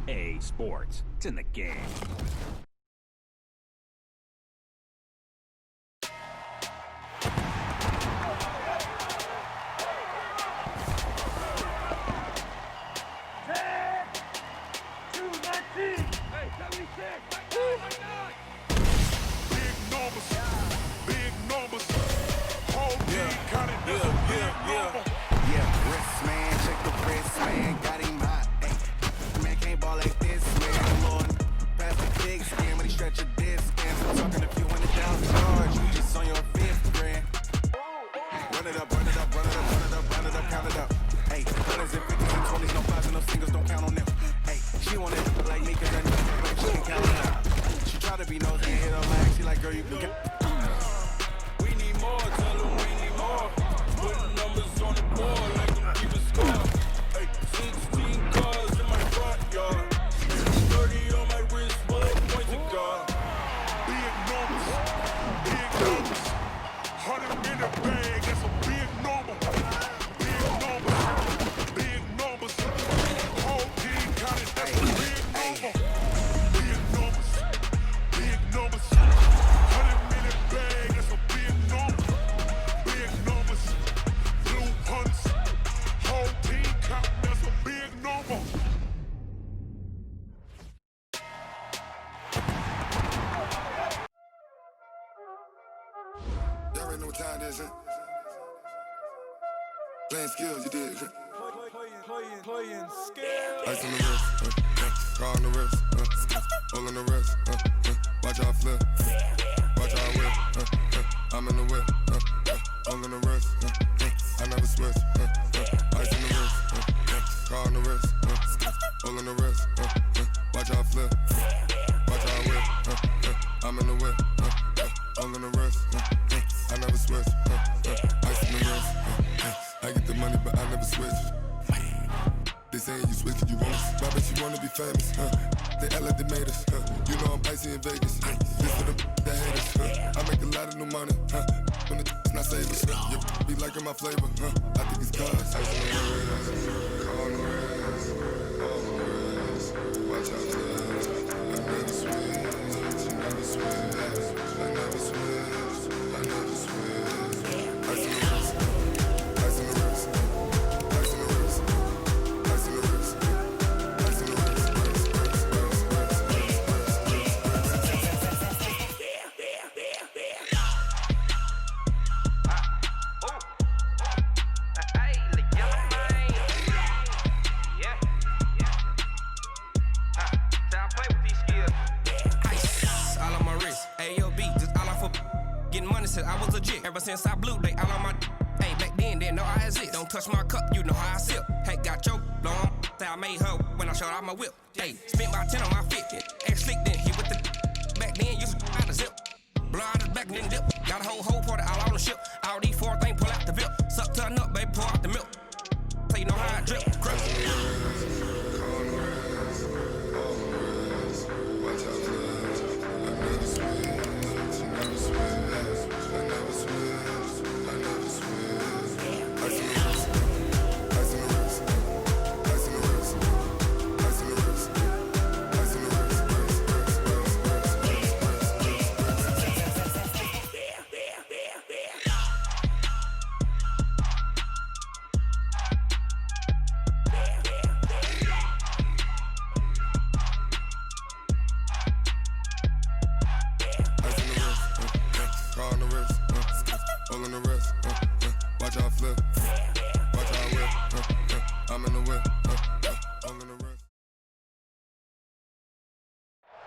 EA Sports. It's in the game. Playing skills, you did. Playing skills. Ice on the wrist, car on the wrist, all on the wrist, watch out flip, watch out whip, I'm in the whip, all on the wrist, I never switch, ice on the wrist, car on the wrist, all on the wrist, watch out flip, watch out whip, I'm in the whip, all on the wrist, I never switch, ice on the wrist. I get the money, but I never switch. They saying you switch, you want us. Why bet you wanna be famous, They act like they made us, You know I'm icy in Vegas, This for them that hate us, I make a lot of new money, When it's not savers, You be liking my flavor, I think it's cause. Ice on the wrist, car on the wrist, all on the wrist. Watch out, I never switch, I never switch, I never switch, I never switch. Ice on the wrist. Ever since I blew, they all on my hey, back then, didn't know I exist. Don't touch my cup, you know how I sip. Hey, got choked, blow on. Say I made her when I showed out my whip. Hey, spent about 10 on my fit. Ex-slick, then he with the back then, used to out the zip. Blow out his back, then dip. Got a whole party all on the ship. All these four things pull out the VIP. Suck to a nut, baby, pour out the milk. So you know how I drip.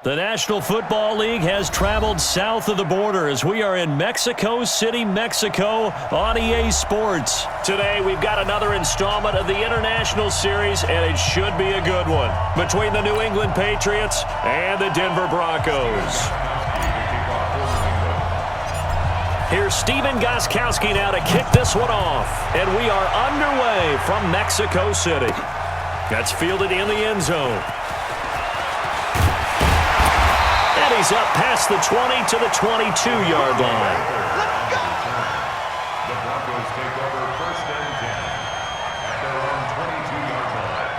The National Football League has traveled south of the border as we are in Mexico City, Mexico on EA Sports. Today we've got another installment of the International Series, and it should be a good one, between the New England Patriots and the Denver Broncos. Here's Steven Gostkowski now to kick this one off, and we are underway from Mexico City. That's fielded in the end zone. He's up past the 20 to the 22-yard line. The Broncos take over first and 10 at their own 22-yard line.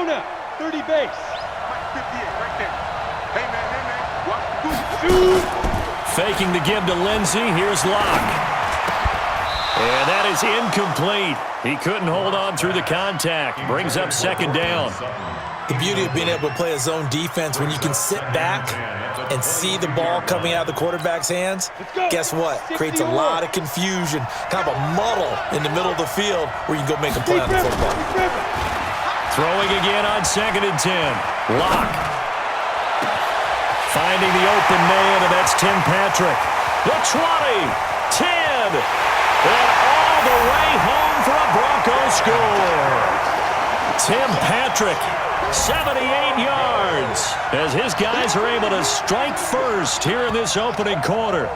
now. 30 base. 58 right there. Hey, man. 1, 2. Faking the give to Lindsey. Here's Locke. And that is incomplete. He couldn't hold on through the contact. Brings up second down. The beauty of being able to play a zone defense when you can sit back and see the ball coming out of the quarterback's hands, guess what? Creates a lot of confusion, kind of a muddle in the middle of the field where you can go make a play on the football. Throwing again on 2nd and 10. Locke. Finding the open man, and that's Tim Patrick. The 20, 10, and all the way home for a Broncos score. Tim Patrick, 78 yards, as his guys are able to strike first here in this opening quarter.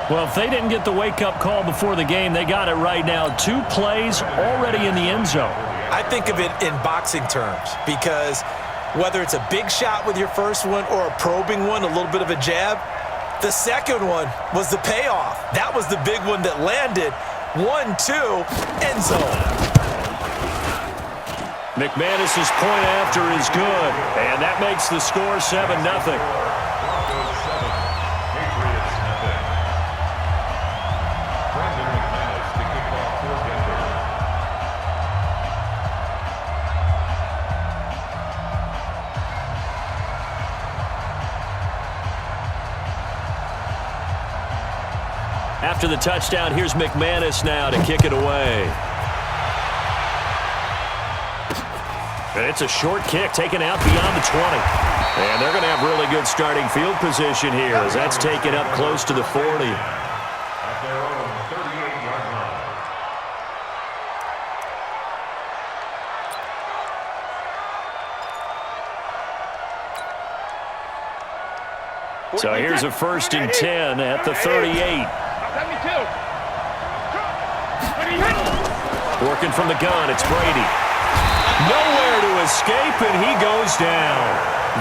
Well, if they didn't get the wake-up call before the game, they got it right now. 2 plays already in the end zone. I think of it in boxing terms because whether it's a big shot with your first one or a probing one, a little bit of a jab, the second one was the payoff. That was the big one that landed. 1-2, end zone. McManus's point after is good, and that makes the score 7-0. Broncos 7, Patriots 0. Brandon McManus to kick off for Denver. After the touchdown, here's McManus now to kick it away. And it's a short kick taken out beyond the 20. And they're going to have really good starting field position here as that's taken up close to the 40. At their own 38-yard line. So here's a 1st and 10 at the 38. Working from the gun, it's Brady. Nowhere to escape, and he goes down.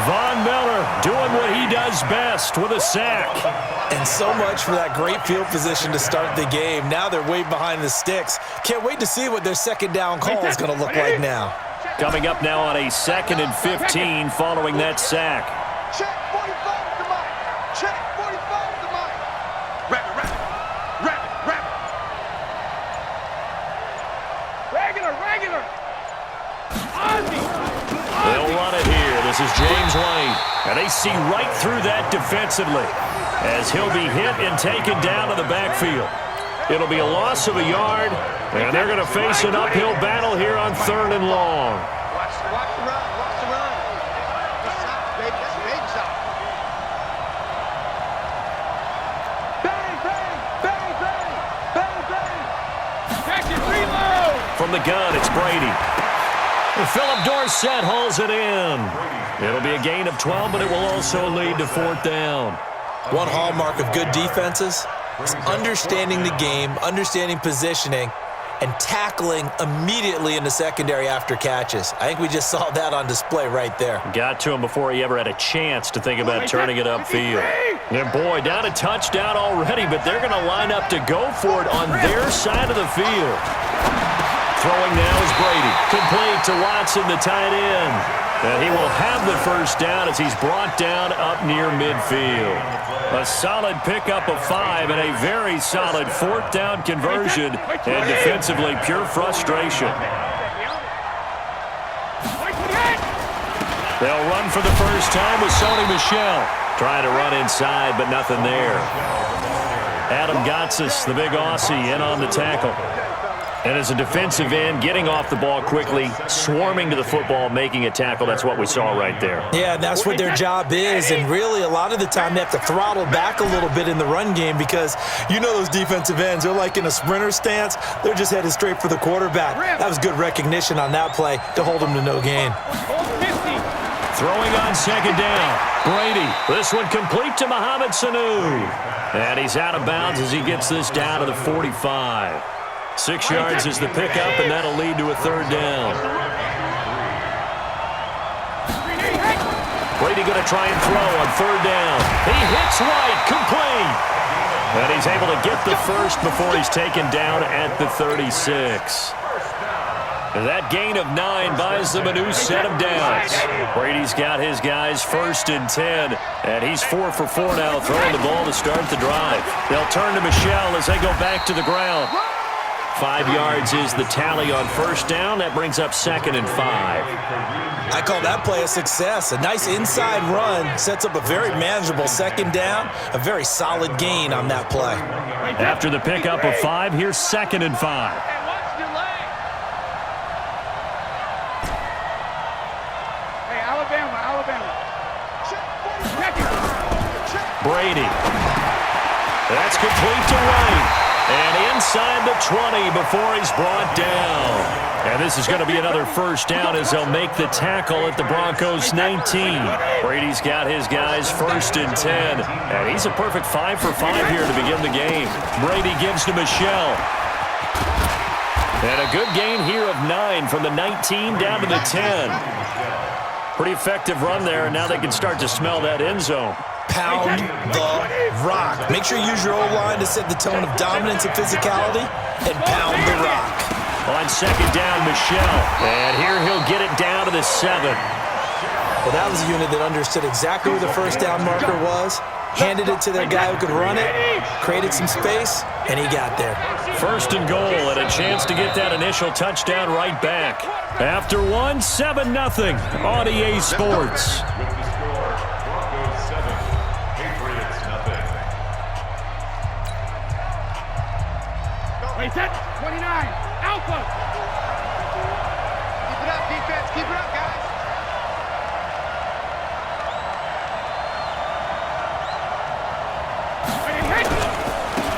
Von Miller doing what he does best with a sack. And so much for that great field position to start the game. Now they're way behind the sticks. Can't wait to see what their second down call is going to look like now. Coming up now on a 2nd and 15 following that sack. Check 45 to Mike. Check 45 to Mike. Rabbit. Regular. They'll run it here. This is James Lane. And they see right through that defensively as he'll be hit and taken down to the backfield. It'll be a loss of a yard, and they're going to face an uphill battle here on 3rd and long. Watch the run. That's shot, baby. That's a big shot. Bang. Catch it, reload. From the gun, it's Brady. And Philip Dorsett hauls it in. It'll be a gain of 12, but it will also lead to 4th down. One hallmark of good defenses is understanding the game, understanding positioning, and tackling immediately in the secondary after catches. I think we just saw that on display right there. Got to him before he ever had a chance to think about turning it upfield. And boy, down a touchdown already, but they're going to line up to go for it on their side of the field. Throwing now is Brady. Complete to Watson, the tight end. And he will have the first down as he's brought down up near midfield. A solid pickup of 5 and a very solid 4th down conversion. And defensively, pure frustration. They'll run for the first time with Sony Michel. Trying to run inside, but nothing there. Adam Gotsis, the big Aussie, in on the tackle. And as a defensive end, getting off the ball quickly, swarming to the football, making a tackle, that's what we saw right there. Yeah, that's what their job is, and really a lot of the time they have to throttle back a little bit in the run game because you know those defensive ends, they're like in a sprinter stance. They're just headed straight for the quarterback. That was good recognition on that play to hold them to no gain. Throwing on 2nd down. Brady, this one complete to Mohamed Sanu. And he's out of bounds as he gets this down to the 45. 6 yards is the pickup, and that'll lead to a 3rd down. Brady going to try and throw on 3rd down. He hits right, complete. And he's able to get the first before he's taken down at the 36. That gain of 9 buys them a new set of downs. Brady's got his guys 1st and 10, and he's 4 for 4 now, throwing the ball to start the drive. They'll turn to Michelle as they go back to the ground. 5 yards is the tally on 1st down. That brings up 2nd and 5. I call that play a success. A nice inside run sets up a very manageable 2nd down. A very solid gain on that play. After the pickup of 5, here's 2nd and 5. Brady. That's complete to White. And inside the 20 before he's brought down. And this is going to be another 1st down as they'll make the tackle at the Broncos 19. Brady's got his guys 1st and 10. And he's a perfect 5 for 5 here to begin the game. Brady gives to Michelle. And a good gain here of 9 from the 19 down to the 10. Pretty effective run there, and now they can start to smell that end zone. Pound the rock. Make sure you use your O-line to set the tone of dominance and physicality, and pound the rock. On 2nd down, Michelle. And here he'll get it down to the 7. Well, that was a unit that understood exactly where the 1st down marker was, handed it to their guy who could run it, created some space, and he got there. 1st and goal, and a chance to get that initial touchdown right back. After 1, 7-0 on EA Sports. With the score, Broncos 7, Patriots nothing. Wait, set. 29. Alpha. Keep it up, defense. Keep it up, guys.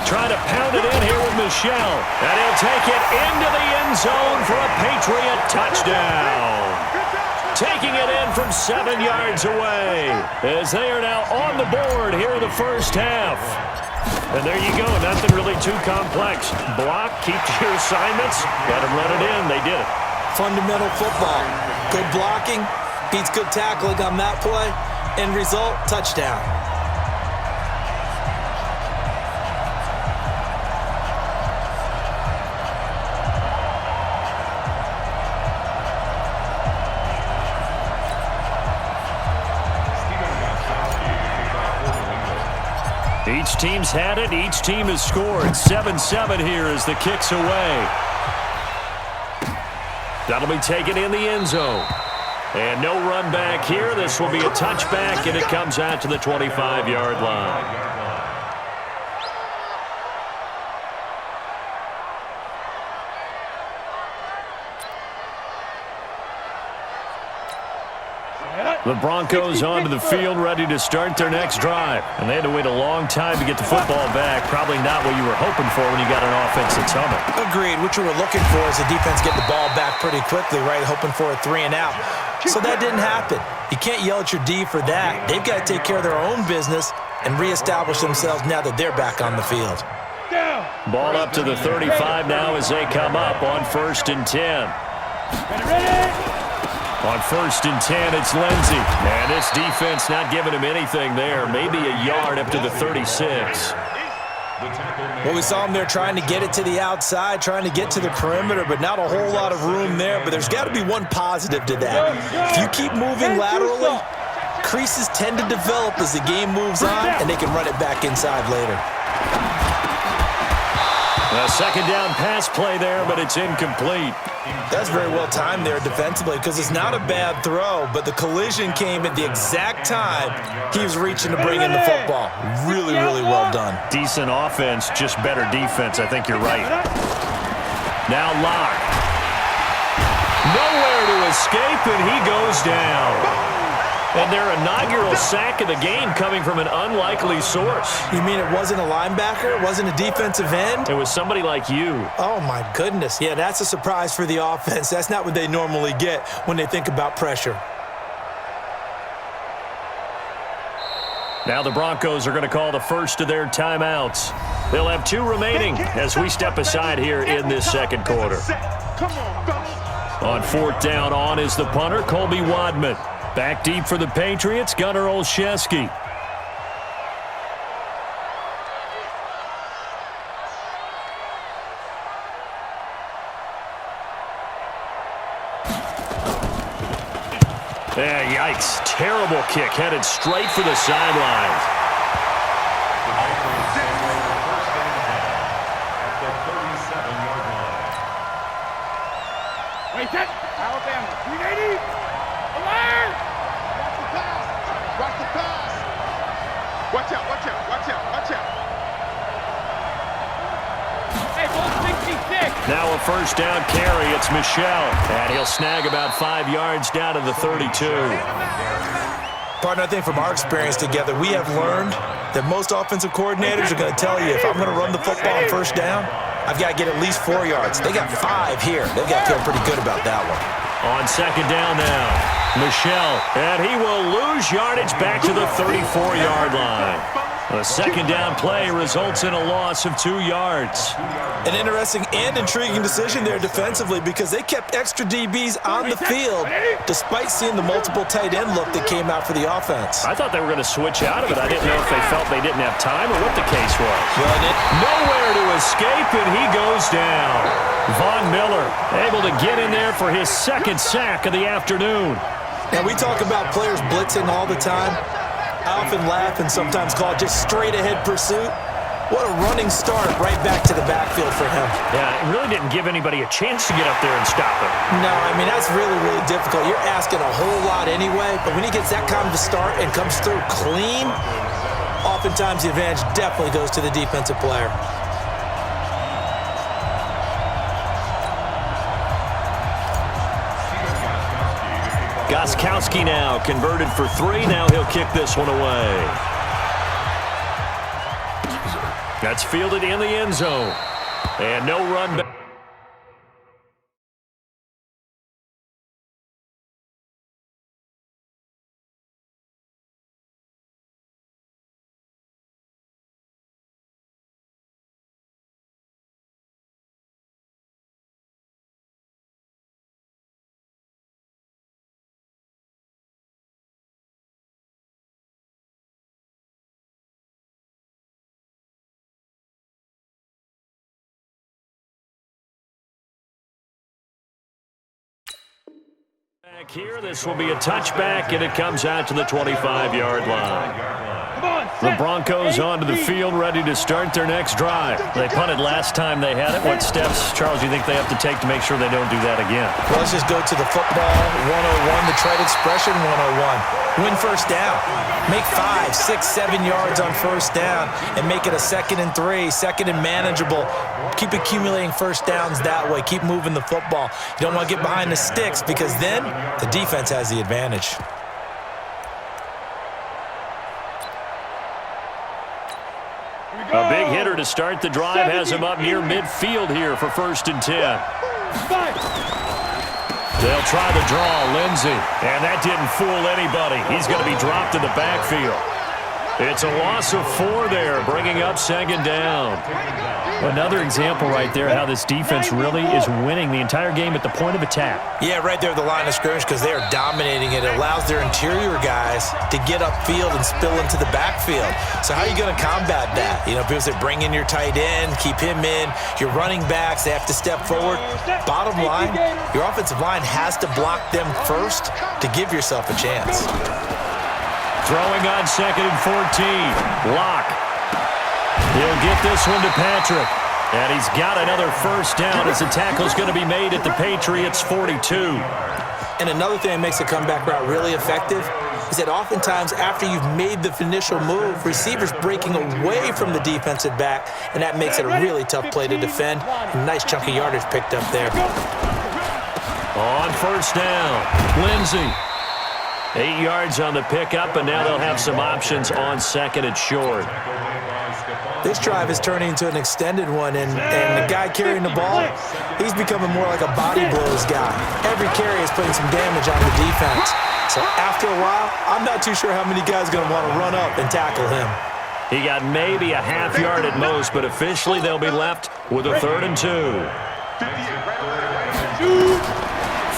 Trying to pound it in here with Michelle. And he'll take it into the end zone for a Patriot touchdown. Taking it in from 7 yards away as they are now on the board here in the 1st half. And there you go. Nothing really too complex. Block, keep to your assignments, let them run it in. They did it. Fundamental football. Good blocking beats good tackling on that play. End result, touchdown. Each team's had it. Each team has scored. 7-7 here as the kick's away. That'll be taken in the end zone. And no run back here. This will be a touchback, and it comes out to the 25-yard line. The Broncos onto the field, ready to start their next drive. And they had to wait a long time to get the football back. Probably not what you were hoping for when you got an offense that's humming. Agreed. What you were looking for is the defense get the ball back pretty quickly, right? Hoping for a 3 and out. So that didn't happen. You can't yell at your D for that. They've got to take care of their own business and reestablish themselves now that they're back on the field. Ball up to the 35 now as they come up on 1st and 10. On 1st and 10, it's Lindsey. And this defense not giving him anything there. Maybe a yard up to the 36. Well, we saw him there trying to get it to the outside, trying to get to the perimeter, but not a whole lot of room there. But there's got to be one positive to that. If you keep moving laterally, creases tend to develop as the game moves on, and they can run it back inside later. A 2nd down pass play there, but it's incomplete. That's very well timed there defensively because it's not a bad throw, but the collision came at the exact time he was reaching to bring in the football. Really, really well done. Decent offense, just better defense. I think you're right. Now Locke. Nowhere to escape, and he goes down. And their inaugural sack of the game coming from an unlikely source. You mean it wasn't a linebacker? It wasn't a defensive end? It was somebody like you. Oh, my goodness. Yeah, that's a surprise for the offense. That's not what they normally get when they think about pressure. Now the Broncos are going to call the first of their timeouts. They'll have 2 remaining as we step aside here in this 2nd quarter. On 4th down, on is the punter, Colby Wadman. Back deep for the Patriots, Gunnar Olszewski. Yikes. Terrible kick headed straight for the sidelines. Wait, set. Alabama. 380. Alert! Watch the pass. Watch out, watch out, watch out, watch out. Hey, ball 66. Now a first down carry. It's Michelle. And he'll snag about 5 yards down to the 32. Partner, I think from our experience together, we have learned that most offensive coordinators are going to tell you, if I'm going to run the football on first down, I've got to get at least 4 yards. They got 5 here. They've got to feel pretty good about that one. On second down now, Michelle. And he will lose yardage back to the 34-yard line. A second down play results in a loss of 2 yards. An interesting and intriguing decision there defensively because they kept extra DBs on the field despite seeing the multiple tight end look that came out for the offense. I thought they were going to switch out of it. I didn't know if they felt they didn't have time or what the case was. Nowhere to escape, and he goes down. Von Miller able to get in there for his second sack of the afternoon. Now, we talk about players blitzing all the time. I often laugh and sometimes call it just straight-ahead pursuit. What a running start right back to the backfield for him. Yeah, it really didn't give anybody a chance to get up there and stop him. No, I mean, that's really, really difficult. You're asking a whole lot anyway, but when he gets that kind of a start and comes through clean, oftentimes the advantage definitely goes to the defensive player. Gostkowski now converted for 3. Now he'll kick this one away. That's fielded in the end zone. And no run back. Back here, this will be a touchback, and it comes out to the 25-yard line. The Broncos onto the field, ready to start their next drive. They punted last time they had it. What steps, Charles, do you think they have to take to make sure they don't do that again? Well, let's just go to the football 101, the trade expression 101. Win first down. Make 5, 6, 7 yards on first down and make it a 2nd and 3, 2nd and manageable. Keep accumulating first downs that way. Keep moving the football. You don't want to get behind the sticks because then the defense has the advantage. A big hitter to start the drive has him up near midfield here for 1st and 10. They'll try the draw, Lindsey, and that didn't fool anybody. He's going to be dropped in the backfield. It's a loss of 4 there, bringing up 2nd down. Another example right there how this defense really is winning the entire game at the point of attack. Yeah, right there at the line of scrimmage because they are dominating it. It allows their interior guys to get upfield and spill into the backfield. So how are you going to combat that? You know, people say bring in your tight end, keep him in. Your running backs, they have to step forward. Bottom line, your offensive line has to block them first to give yourself a chance. Throwing on 2nd and 14. Locke. He'll get this one to Patrick. And he's got another first down as the tackle's going to be made at the Patriots' 42. And another thing that makes a comeback route really effective is that oftentimes after you've made the initial move, receivers breaking away from the defensive back, and that makes it a really tough play to defend. A nice chunk of yardage picked up there. On first down, Lindsey. 8 yards on the pickup, and now they'll have some options on 2nd and short. This drive is turning into an extended one, and the guy carrying the ball, he's becoming more like a body blows guy. Every carry is putting some damage on the defense. So after a while, I'm not too sure how many guys are going to want to run up and tackle him. He got maybe a half yard at most, but officially they'll be left with a 3rd and 2.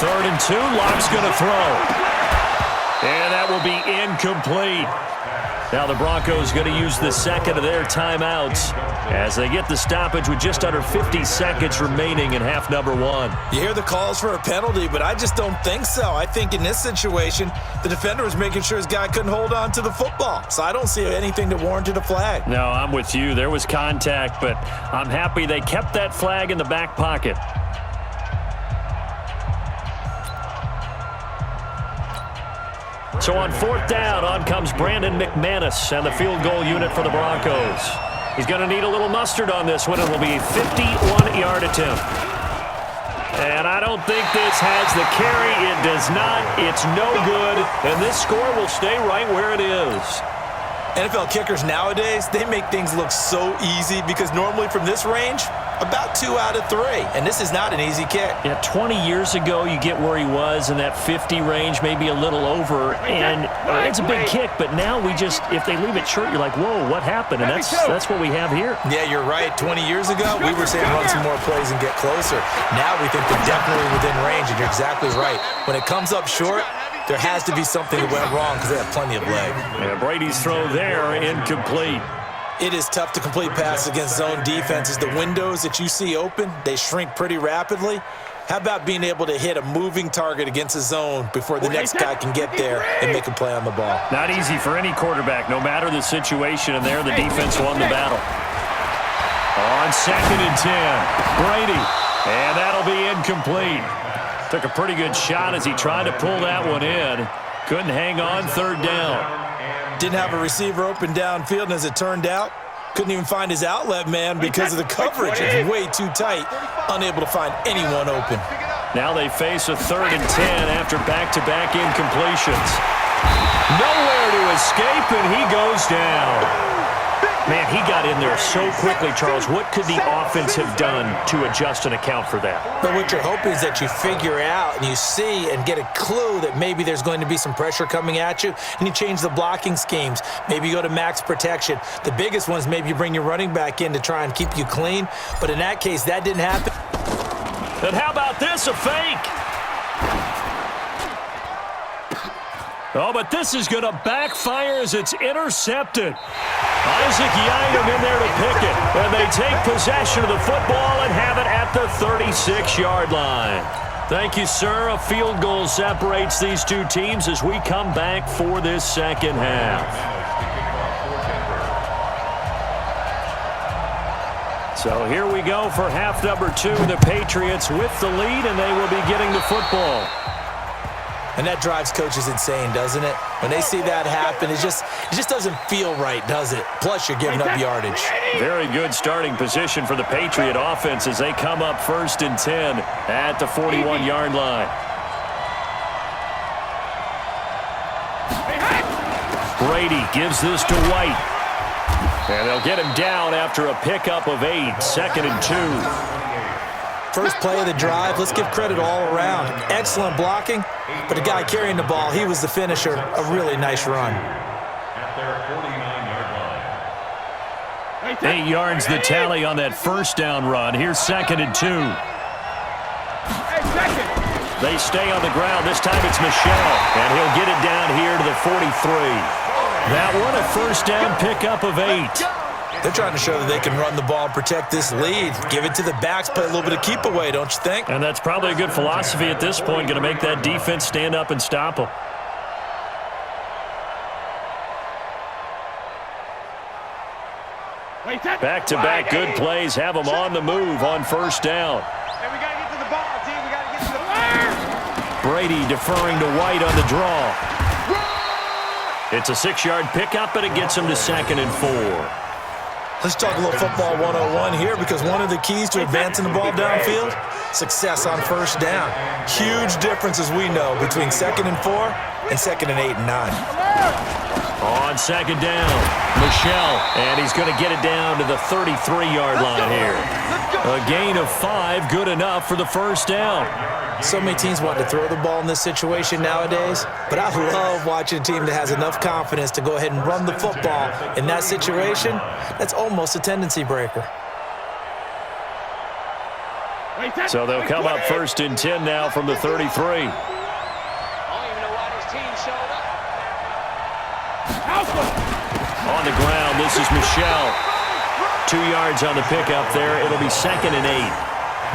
3rd and 2, Locke's going to throw. And that will be incomplete. Now the Broncos going to use the second of their timeouts as they get the stoppage with just under 50 seconds remaining in half number one. You hear the calls for a penalty, but I just don't think so. I think in this situation, the defender was making sure his guy couldn't hold on to the football. So I don't see anything to warrant a flag. No, I'm with you. There was contact, but I'm happy they kept that flag in the back pocket. So on fourth down, on comes Brandon McManus and the field goal unit for the Broncos. He's going to need a little mustard on this one. It will be a 51-yard attempt. And I don't think this has the carry. It does not. It's no good. And this score will stay right where it is. NFL kickers nowadays, they make things look so easy because normally from this range, about 2 out of 3. And this is not an easy kick. Yeah, 20 years ago, you get where he was in that 50 range, maybe a little over. And it's a big kick, but now we just, if they leave it short, you're like, whoa, what happened? And that's what we have here. Yeah, you're right. 20 years ago, we were saying run some more plays and get closer. Now we think they're definitely within range, and you're exactly right. When it comes up short, there has to be something that went wrong because they have plenty of leg. Yeah, Brady's throw there, incomplete. It is tough to complete passes against zone defenses. The windows that you see open, they shrink pretty rapidly. How about being able to hit a moving target against a zone before the next guy can get there and make a play on the ball? Not easy for any quarterback, no matter the situation, and there the defense won the battle. On 2nd and 10, Brady, and that'll be incomplete. Took a pretty good shot as he tried to pull that one in. Couldn't hang on 3rd down. Didn't have a receiver open downfield, and as it turned out, couldn't even find his outlet man because of the coverage. It's way too tight, unable to find anyone open. Now they face a 3rd and 10 after back-to-back incompletions. Nowhere to escape, and he goes down. Man, he got in there so quickly, Charles. What could the offense have done to adjust and account for that? But what you're hoping is that you figure out and you see and get a clue that maybe there's going to be some pressure coming at you, and you change the blocking schemes. Maybe you go to max protection. The biggest ones, maybe you bring your running back in to try and keep you clean. But in that case, that didn't happen. And how about this, a fake? Oh, but this is going to backfire as it's intercepted. Isaac Yiadom in there to pick it. And they take possession of the football and have it at the 36-yard line. Thank you, sir. A field goal separates these two teams as we come back for this second half. So here we go for half number 2. The Patriots with the lead, and they will be getting the football. And that drives coaches insane, doesn't it? When they see that happen, it just doesn't feel right, does it? Plus, you're giving up yardage. Very good starting position for the Patriot offense as they come up 1st and 10 at the 41-yard line. Brady gives this to White. And they'll get him down after a pickup of 8, 2nd and 2. First play of the drive, let's give credit all around. Excellent blocking, but the guy carrying the ball, he was the finisher. A really nice run. At their 49-yard line. 8 yards the tally on that first down run. Here's 2nd and 2. They stay on the ground. This time it's Michel, and he'll get it down here to the 43. That one a first down pickup of 8. They're trying to show that they can run the ball and protect this lead. Give it to the backs, play a little bit of keep away, don't you think? And that's probably a good philosophy at this point, going to make that defense stand up and stop them. Back-to-back good plays have them on the move on first down. Hey, we got to get to the ball, team. We got to get to the ball. Brady deferring to White on the draw. It's a 6-yard pickup, but it gets him to 2nd and 4. Let's talk a little football 101 here, because one of the keys to advancing the ball downfield, success on first down. Huge difference, as we know, between 2nd and 4 and 2nd and 8 and 9. On 2nd down, Michel, and he's going to get it down to the 33-yard line here. A gain of 5, good enough for the first down. So many teams want to throw the ball in this situation nowadays, but I love watching a team that has enough confidence to go ahead and run the football in that situation. That's almost a tendency breaker. So they'll come up 1st and 10 now from the 33. I don't even know why this team showed up. On the ground, this is Michelle. 2 yards on the pickup there. It'll be 2nd and 8.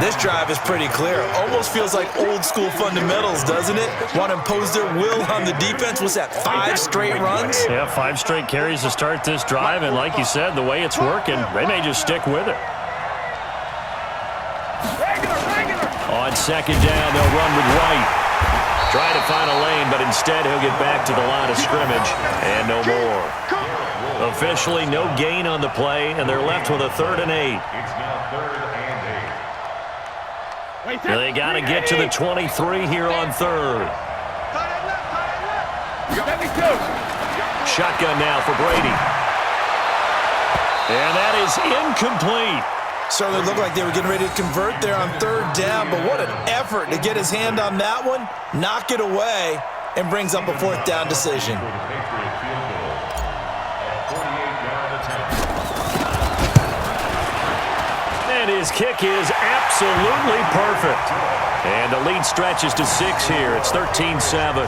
This drive is pretty clear. Almost feels like old school fundamentals, doesn't it? Want to impose their will on the defense. What's that, 5 straight runs? Yeah, 5 straight carries to start this drive. And like you said, the way it's working, they may just stick with it. On 2nd down, they'll run with White. Trying to find a lane, but instead he'll get back to the line of scrimmage. And no more. Officially no gain on the play, and they're left with a 3rd and 8. It's now 3rd and 8. They got to get to the 23 here on 3rd. Shotgun now for Brady. And that is incomplete. Certainly looked like they were getting ready to convert there on 3rd down, but what an effort to get his hand on that one, knock it away, and brings up a 4th down decision. And his kick is absolutely perfect. And the lead stretches to 6 here. It's 13-7.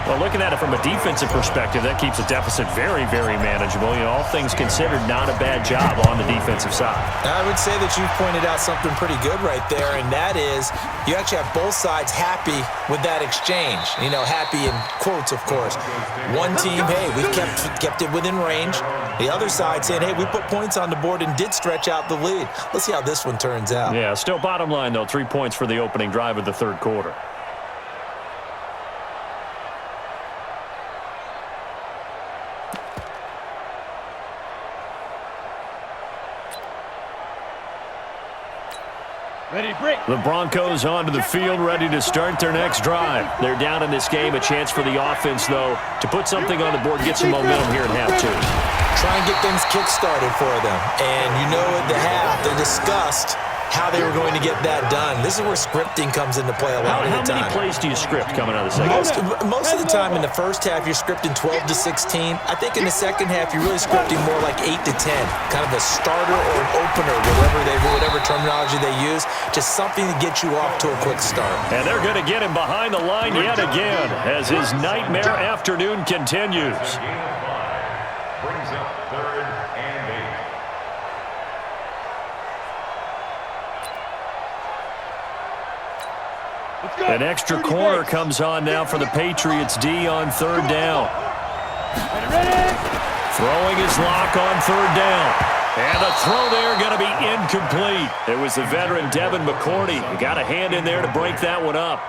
Well, looking at it from a defensive perspective, that keeps the deficit very, very manageable. You know, all things considered, not a bad job on the defensive side. I would say that you pointed out something pretty good right there, and that is you actually have both sides happy with that exchange. You know, happy in quotes, of course. One team, hey, we've kept it within range. The other side saying, hey, we put points on the board and did stretch out the lead. Let's see how this one turns out. Yeah, still bottom line, though, 3 points for the opening drive of the 3rd quarter. The Broncos onto the field, ready to start their next drive. They're down in this game. A chance for the offense, though, to put something on the board, get some momentum here in half 2. Try and get things kick-started for them. And you know at the half, they discussed how they were going to get that done. This is where scripting comes into play a lot of the time. How many plays do you script coming out of the second half? Most of the time in the first half, you're scripting 12 to 16. I think in the second half, you're really scripting more like 8 to 10. Kind of a starter or an opener, whatever terminology they use. Just something to get you off to a quick start. And they're going to get him behind the line yet again as his nightmare afternoon continues. Brings up 3rd and 8. An extra corner comes on now for the Patriots D on 3rd down. Throwing his lock on 3rd down. And the throw there going to be incomplete. It was the veteran Devin McCourty who got a hand in there to break that one up.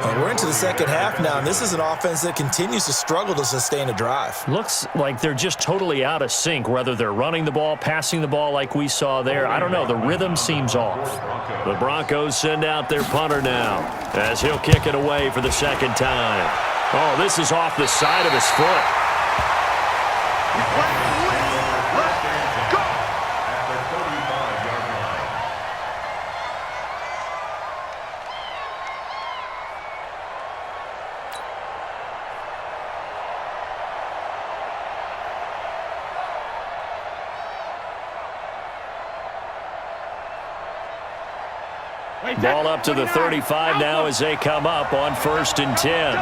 We're into the second half now, and this is an offense that continues to struggle to sustain a drive. Looks like they're just totally out of sync, whether they're running the ball, passing the ball like we saw there. I don't know. The rhythm seems off. The Broncos send out their punter now as he'll kick it away for the 2nd time. Oh, this is off the side of his foot. Ball up to the 35 now as they come up on 1st and 10.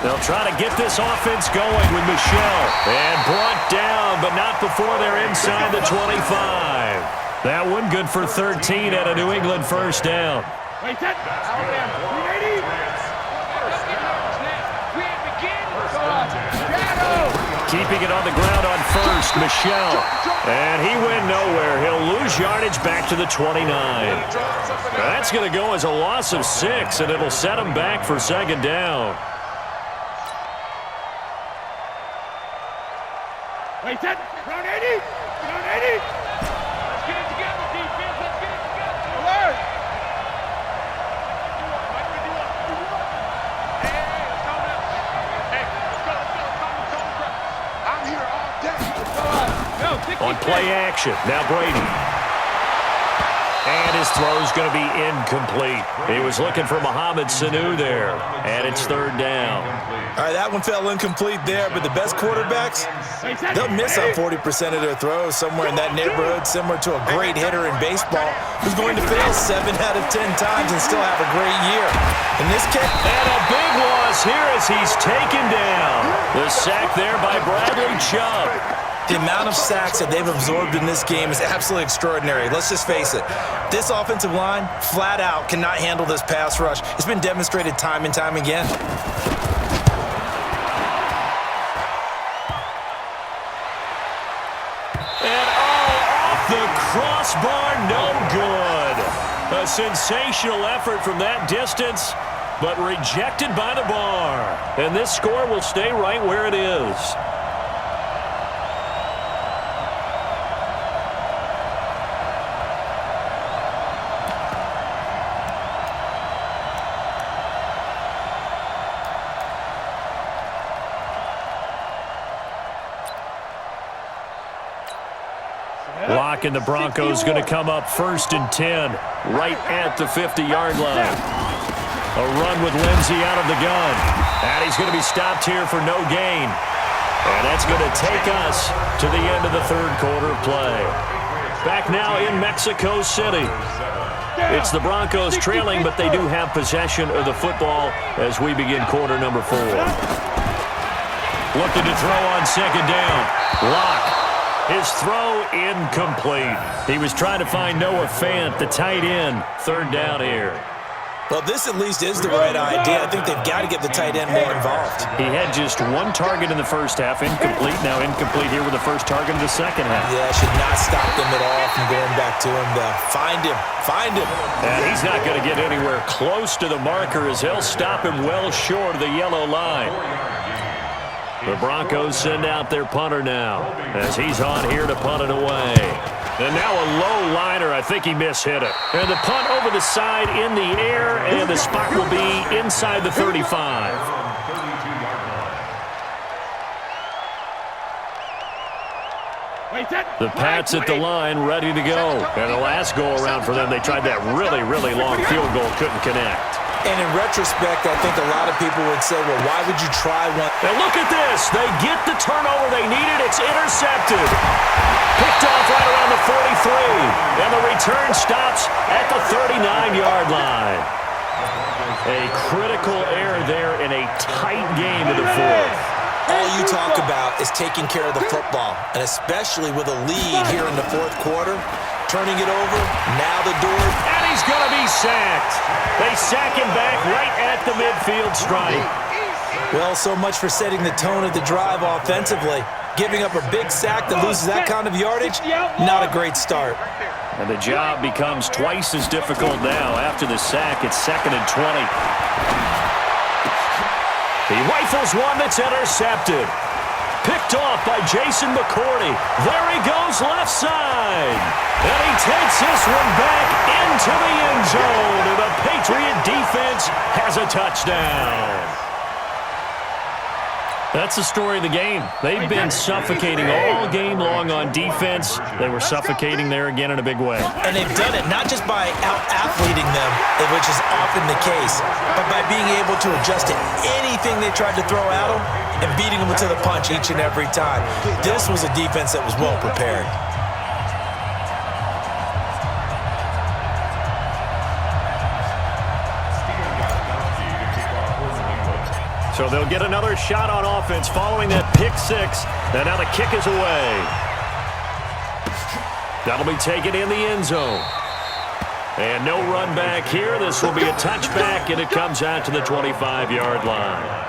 They'll try to get this offense going with Michelle. And brought down, but not before they're inside the 25. That one good for 13 at a New England 1st down. Keeping it on the ground on 1st, Michelle. And he went nowhere. He'll lose yardage back to the 29. That's going to go as a loss of 6, and it'll set him back for 2nd down. Wait, that, round 80, round 80. Let's get it together, defense, let's get it together. Alert. I'm here all day. No, On play action, now Brady. And his throw's going to be incomplete. He was looking for Mohamed Sanu there, and it's third down. All right, that one fell incomplete there, but the best quarterbacks, they'll miss on 40% of their throws, somewhere in that neighborhood, similar to a great hitter in baseball who's going to fail 7 out of 10 times and still have a great year. In this case, and a big loss here as he's taken down. The sack there by Bradley Chubb. The amount of sacks that they've absorbed in this game is absolutely extraordinary. Let's just face it. This offensive line, flat out, cannot handle this pass rush. It's been demonstrated time and time again. And off the crossbar, no good. A sensational effort from that distance, but rejected by the bar. And this score will stay right where it is. Lock and the Broncos going to come up 1st and 10, right at the 50-yard line. A run with Lindsey out of the gun. And he's going to be stopped here for no gain. And that's going to take us to the end of the third quarter play. Back now in Mexico City. It's the Broncos trailing, but they do have possession of the football as we begin quarter number 4. Looking to throw on second down. Lock. His throw incomplete. He was trying to find Noah Fant, the tight end. Third down here. Well, this at least is the right idea. I think they've got to get the tight end more involved. He had just one target in the first half, incomplete. Now incomplete here with the first target in the second half. Yeah, should not stop them at all from going back to him to find him. Find him. And he's not going to get anywhere close to the marker as they'll stop him well short of the yellow line. The Broncos send out their punter now as he's on here to punt it away. And now a low liner. I think he mishit it. And the punt over the side in the air, and the spot will be inside the 35. The Pats at the line, ready to go. And the last go-around for them, they tried that really, really long field goal, couldn't connect. And in retrospect, I think a lot of people would say, well, why would you try one? Now look at this. They get the turnover they needed. It's intercepted. Picked off right around the 43. And the return stops at the 39-yard line. A critical error there in a tight game in the fourth. All you talk about is taking care of the football, and especially with a lead here in the fourth quarter, turning it over, now the door. And he's going to be sacked. They sack him back right at the midfield stripe. Well, so much for setting the tone of the drive offensively. Giving up a big sack that loses that kind of yardage, not a great start. And the job becomes twice as difficult now. After the sack, it's 2nd and 20. He rifles one that's intercepted. Picked off by Jason McCourty. There he goes left side. And he takes this one back into the end zone. And the Patriot defense has a touchdown. That's the story of the game. They've been suffocating all game long on defense. They were suffocating there again in a big way. And they've done it not just by out-athleting them, which is often the case, but by being able to adjust to anything they tried to throw at them and beating them to the punch each and every time. This was a defense that was well prepared. So they'll get another shot on offense following that pick six. And now the kick is away. That'll be taken in the end zone. And no run back here. This will be a touchback, and it comes out to the 25-yard line.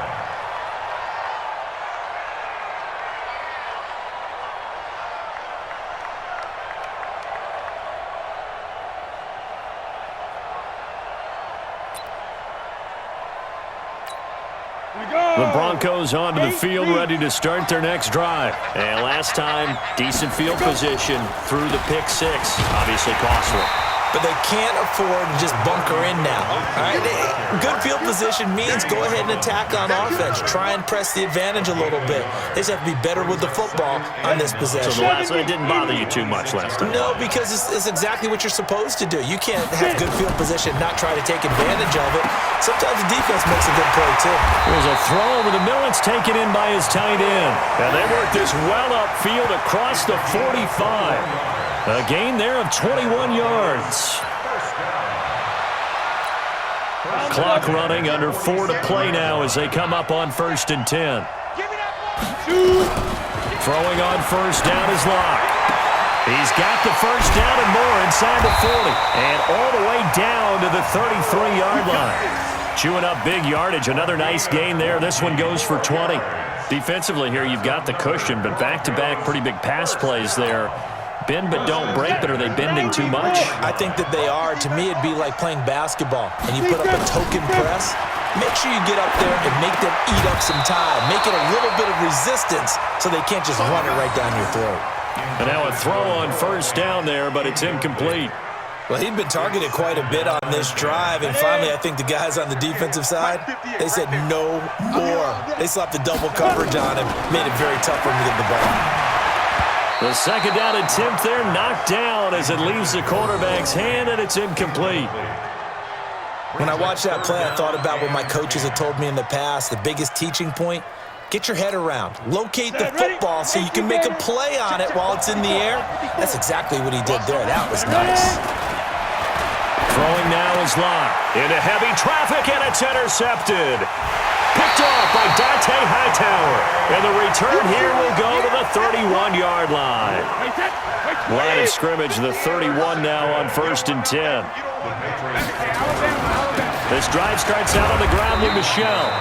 The Broncos onto the field, ready to start their next drive. And last time, decent field position through the pick six. Obviously costly. but they can't afford to just bunker in now. All right? Good field position means go ahead and attack on offense. Try and press the advantage a little bit. They just have to be better with the football on this possession. So the last one didn't bother you too much last time? No, because it's exactly what you're supposed to do. You can't have good field position, not try to take advantage of it. Sometimes the defense makes a good play, too. There's a throw over the middle. It's taken in by his tight end. And they work this well upfield across the 45. A gain there of 21 yards. Clock running, under 4 to play now as they come up on 1st and 10. Throwing on first down is Locke. He's got the first down and more inside the 40. And all the way down to the 33-yard line. Chewing up big yardage. Another nice gain there. This one goes for 20. Defensively here, you've got the cushion, but back-to-back pretty big pass plays there. Bend but don't break, but are they bending too much? I think that they are. To me, it'd be like playing basketball, and you put up a token press. Make sure you get up there and make them eat up some time. Make it a little bit of resistance so they can't just run it right down your throat. And now a throw on first down there, but it's incomplete. Well, he'd been targeted quite a bit on this drive, and finally I think the guys on the defensive side, they said no more. They slapped the double coverage on him, made it very tough for him to get the ball. The second down attempt there knocked down as it leaves the quarterback's hand, and it's incomplete. When I watched that play, I thought about what my coaches had told me in the past. The biggest teaching point, get your head around. Locate the football so you can make a play on it while it's in the air. That's exactly what he did there. That was nice. Throwing now is Locke. Into heavy traffic, and it's intercepted. Picked off by Dante Hightower. And the return here will go to the 31-yard line. Line of scrimmage, the 31 now on 1st and 10. This drive starts out on the ground with Michelle.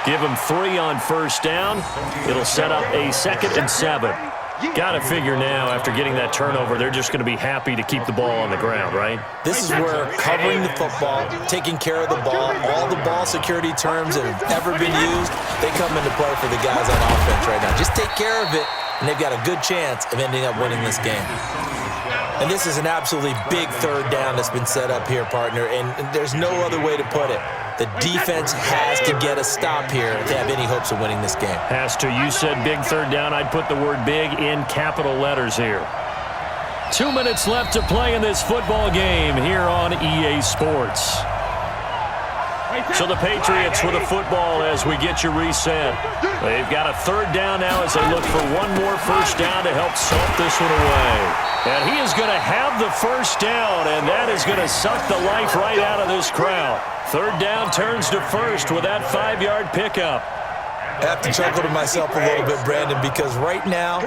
Give him 3 on first down. It'll set up a 2nd and 7. Got to figure now, after getting that turnover, they're just going to be happy to keep the ball on the ground, right? This is where covering the football, taking care of the ball, all the ball security terms that have ever been used, they come into play for the guys on offense right now. Just take care of it, and they've got a good chance of ending up winning this game. And this is an absolutely big third down that's been set up here, partner, and there's no other way to put it. The defense has to get a stop here to have any hopes of winning this game. Has to. You said big third down. I'd put the word big in capital letters here. 2 minutes left to play in this football game here on EA Sports. So the Patriots with a football as we get you reset. They've got a third down now as they look for one more first down to help salt this one away. And he is going to have the first down, and that is going to suck the life right out of this crowd. Third down turns to first with that 5-yard pickup. I have to chuckle to myself a little bit, Brandon, because right now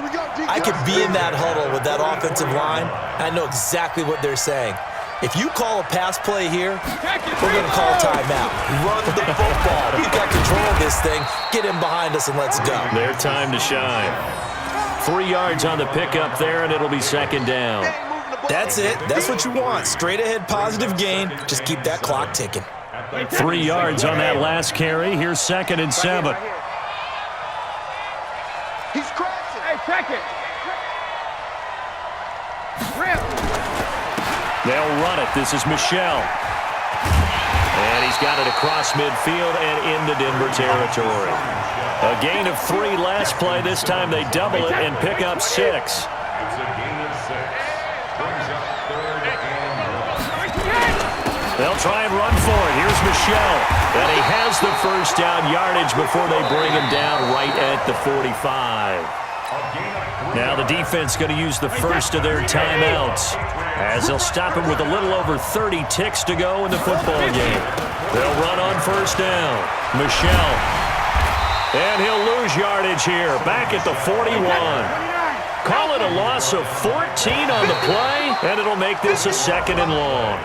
I could be in that huddle with that offensive line. I know exactly what they're saying. If you call a pass play here, we're going to call a timeout. Run the football. We've got control of this thing. Get in behind us and let's go. Their time to shine. 3 yards on the pickup there, and it'll be 2nd down. That's it. That's what you want. Straight ahead, positive gain. Just keep that clock ticking. 3 yards on that last carry. Here's 2nd and 7. He's crashing. Hey, check it. Rip. They'll run it. This is Michelle. And he's got it across midfield and into Denver territory. A gain of 3 last play. This time they double it and pick up 6. It's a gain of 6. Brings up 3rd and 1. They'll try and run for it. Here's Michelle. And he has the first down yardage before they bring him down right at the 45. Now the defense going to use the first of their timeouts as they'll stop him with a little over 30 ticks to go in the football game. They'll run on first down. Michelle. And he'll lose yardage here. Back at the 41. Call it a loss of 14 on the play, and it'll make this a 2nd and long.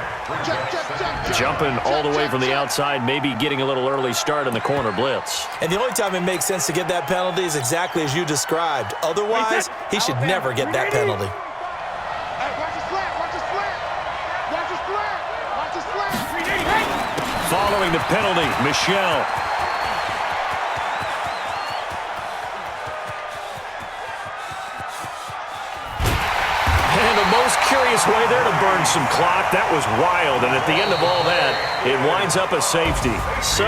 Jumping all the way from the outside, maybe getting a little early start in the corner blitz. And the only time it makes sense to get that penalty is exactly as you described. Otherwise, he should never get that penalty. Hey, watch the slant. Watch the slant. Watch the slant. Watch the slant. Following the penalty, Michelle. And the most curious nice way there to burn some clock. That was wild, and at the end of all that, it winds up a safety. So,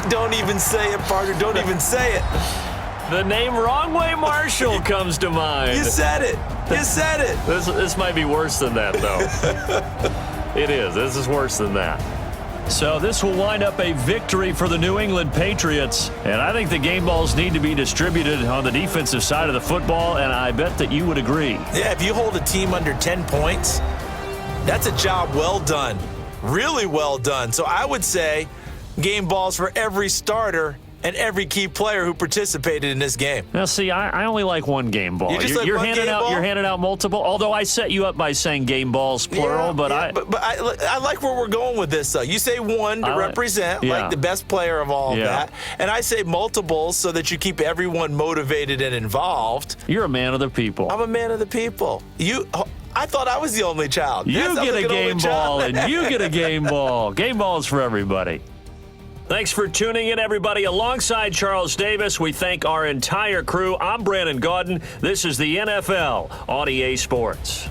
Don't even say it, partner. Don't even say it. the name Wrong Way Marshall comes to mind. You said it. You said it. This might be worse than that, though. It is. This is worse than that. So this will wind up a victory for the New England Patriots. And I think the game balls need to be distributed on the defensive side of the football, and I bet that you would agree. Yeah, if you hold a team under 10 points, that's a job well done. Really well done. So I would say game balls for every starter and every key player who participated in this game. Now, see, I only like one game ball. You're handing out multiple. Although I set you up by saying game balls plural, but I like where we're going with this. Though you say one to represent like the best player of all of that, and I say multiples so that you keep everyone motivated and involved. You're a man of the people. I'm a man of the people. I thought I was the only child. You get a game ball, and you get a game ball. Game balls for everybody. Thanks for tuning in, everybody. Alongside Charles Davis, we thank our entire crew. I'm Brandon Gaudin. This is the NFL on EA Sports.